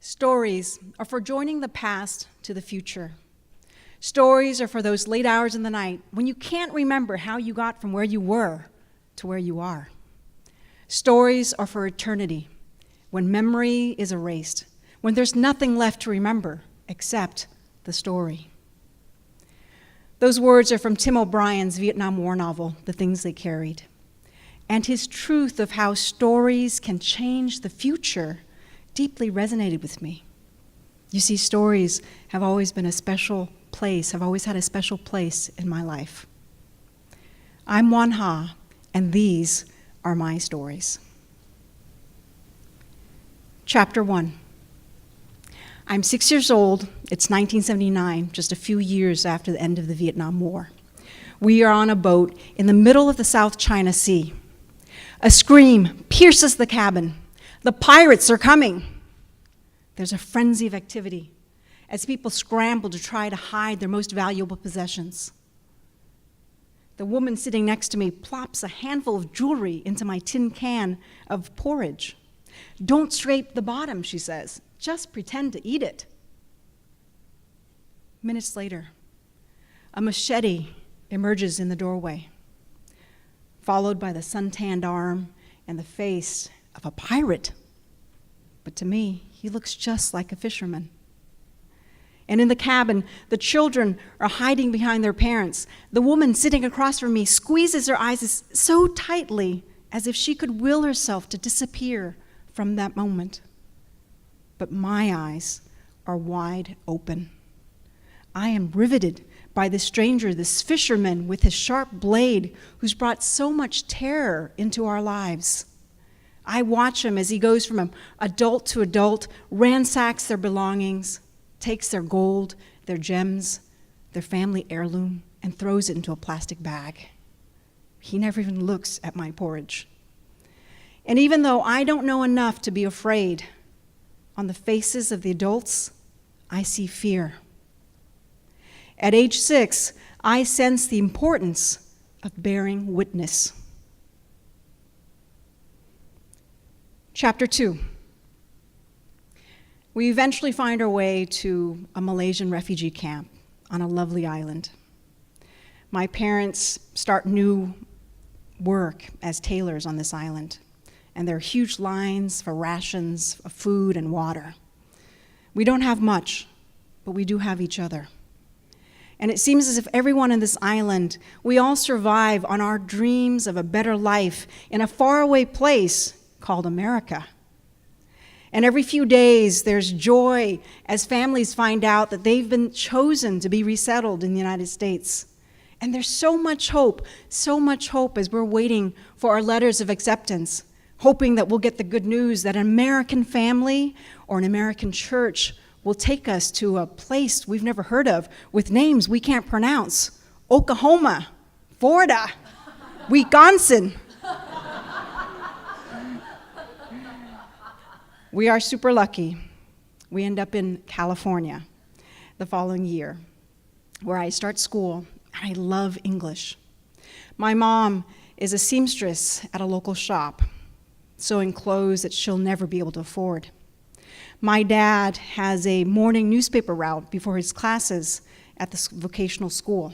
Stories are for joining the past to the future. Stories are for those late hours in the night when you can't remember how you got from where you were to where you are. Stories are for eternity, when memory is erased, when there's nothing left to remember except the story. Those words are from Tim O'Brien's Vietnam War novel, The Things They Carried. And his truth of how stories can change the future deeply resonated with me. You see, stories have always been a special place, have always had a special place in my life. I'm Wan Ha, and these are my stories. Chapter 1. I'm 6 years old. It's 1979, just a few years after the end of the Vietnam War. We are on a boat in the middle of the South China Sea. A scream pierces the cabin. The pirates are coming. There's a frenzy of activity as people scramble to try to hide their most valuable possessions. The woman sitting next to me plops a handful of jewelry into my tin can of porridge. "Don't scrape the bottom," she says. "Just pretend to eat it." Minutes later, a machete emerges in the doorway, followed by the suntanned arm and the face of a pirate. But to me, he looks just like a fisherman. And in the cabin, the children are hiding behind their parents. The woman sitting across from me squeezes her eyes so tightly as if she could will herself to disappear from that moment. But my eyes are wide open. I am riveted by this stranger, this fisherman with his sharp blade who's brought so much terror into our lives. I watch him as he goes from adult to adult, ransacks their belongings, takes their gold, their gems, their family heirloom, and throws it into a plastic bag. He never even looks at my porridge. And even though I don't know enough to be afraid, on the faces of the adults, I see fear. At age 6, I sense the importance of bearing witness. Chapter 2. We eventually find our way to a Malaysian refugee camp on a lovely island. My parents start new work as tailors on this island, and there are huge lines for rations of food and water. We don't have much, but we do have each other. And it seems as if everyone on this island, we all survive on our dreams of a better life in a faraway place called America. And every few days, there's joy as families find out that they've been chosen to be resettled in the United States. And there's so much hope as we're waiting for our letters of acceptance, hoping that we'll get the good news that an American family or an American church will take us to a place we've never heard of with names we can't pronounce. Oklahoma, Florida, Wisconsin. We are super lucky. We end up in California the following year, where I start school, and I love English. My mom is a seamstress at a local shop, sewing clothes that she'll never be able to afford. My dad has a morning newspaper route before his classes at the vocational school.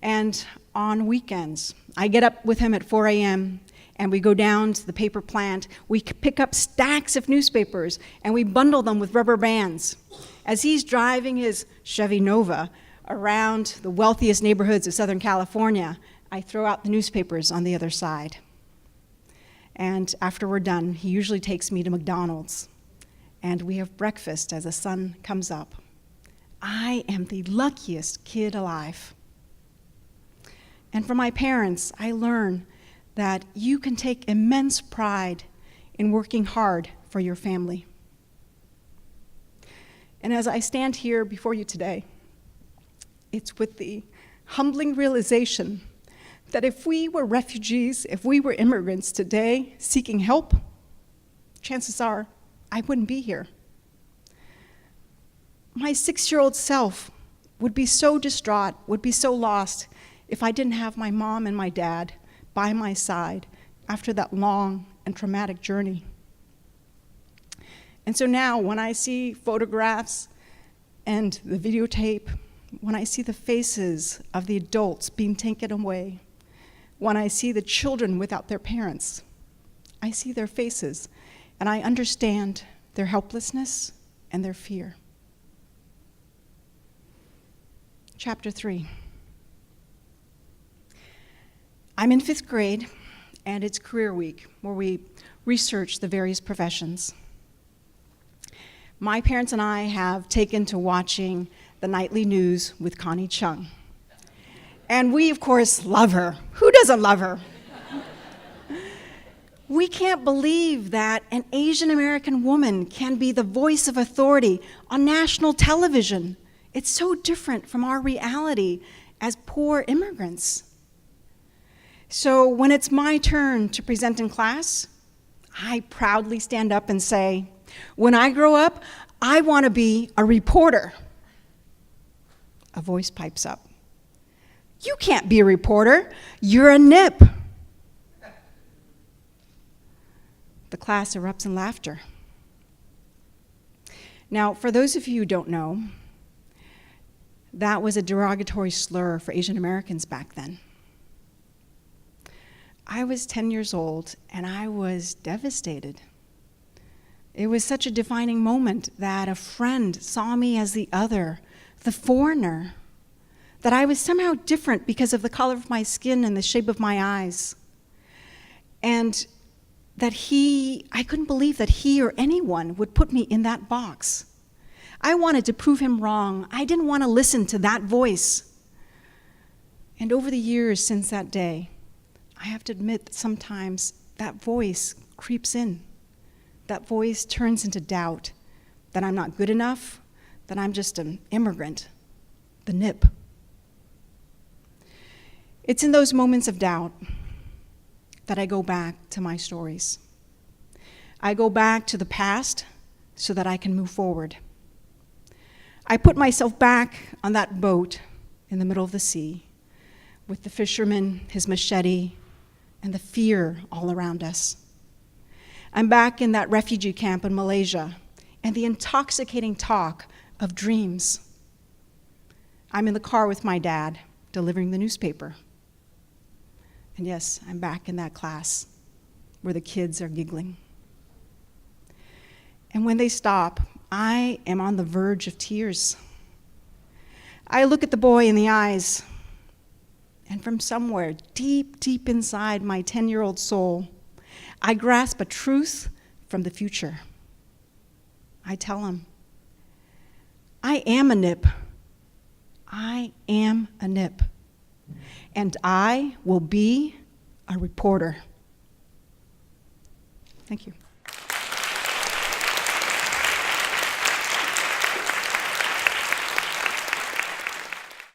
And on weekends, I get up with him at 4 a.m., and we go down to the paper plant. We pick up stacks of newspapers, and we bundle them with rubber bands. As he's driving his Chevy Nova around the wealthiest neighborhoods of Southern California, I throw out the newspapers on the other side. And after we're done, he usually takes me to McDonald's, and we have breakfast as the sun comes up. I am the luckiest kid alive. And from my parents, I learn that you can take immense pride in working hard for your family. And as I stand here before you today, it's with the humbling realization that if we were refugees, if we were immigrants today seeking help, chances are I wouldn't be here. My 6-year-old self would be so distraught, would be so lost if I didn't have my mom and my dad by my side after that long and traumatic journey. And so now when I see photographs and the videotape, when I see the faces of the adults being taken away, when I see the children without their parents, I see their faces and I understand their helplessness and their fear. Chapter 3. I'm in 5th grade, and it's career week, where we research the various professions. My parents and I have taken to watching the nightly news with Connie Chung. And we, of course, love her. Who doesn't love her? We can't believe that an Asian American woman can be the voice of authority on national television. It's so different from our reality as poor immigrants. So when it's my turn to present in class, I proudly stand up and say, when I grow up, I want to be a reporter. A voice pipes up. You can't be a reporter. You're a nip. The class erupts in laughter. Now, for those of you who don't know, that was a derogatory slur for Asian Americans back then. I was 10 years old, and I was devastated. It was such a defining moment that a friend saw me as the other, the foreigner, that I was somehow different because of the color of my skin and the shape of my eyes. And that I couldn't believe that he or anyone would put me in that box. I wanted to prove him wrong. I didn't want to listen to that voice. And over the years since that day, I have to admit that sometimes that voice creeps in. That voice turns into doubt, that I'm not good enough, that I'm just an immigrant, the nip. It's in those moments of doubt that I go back to my stories. I go back to the past so that I can move forward. I put myself back on that boat in the middle of the sea with the fisherman, his machete, and the fear all around us. I'm back in that refugee camp in Malaysia and the intoxicating talk of dreams. I'm in the car with my dad delivering the newspaper. And yes, I'm back in that class where the kids are giggling. And when they stop, I am on the verge of tears. I look at the boy in the eyes, and from somewhere deep, deep inside my 10-year-old soul, I grasp a truth from the future. I tell him, I am a nip. I am a nip. And I will be a reporter. Thank you.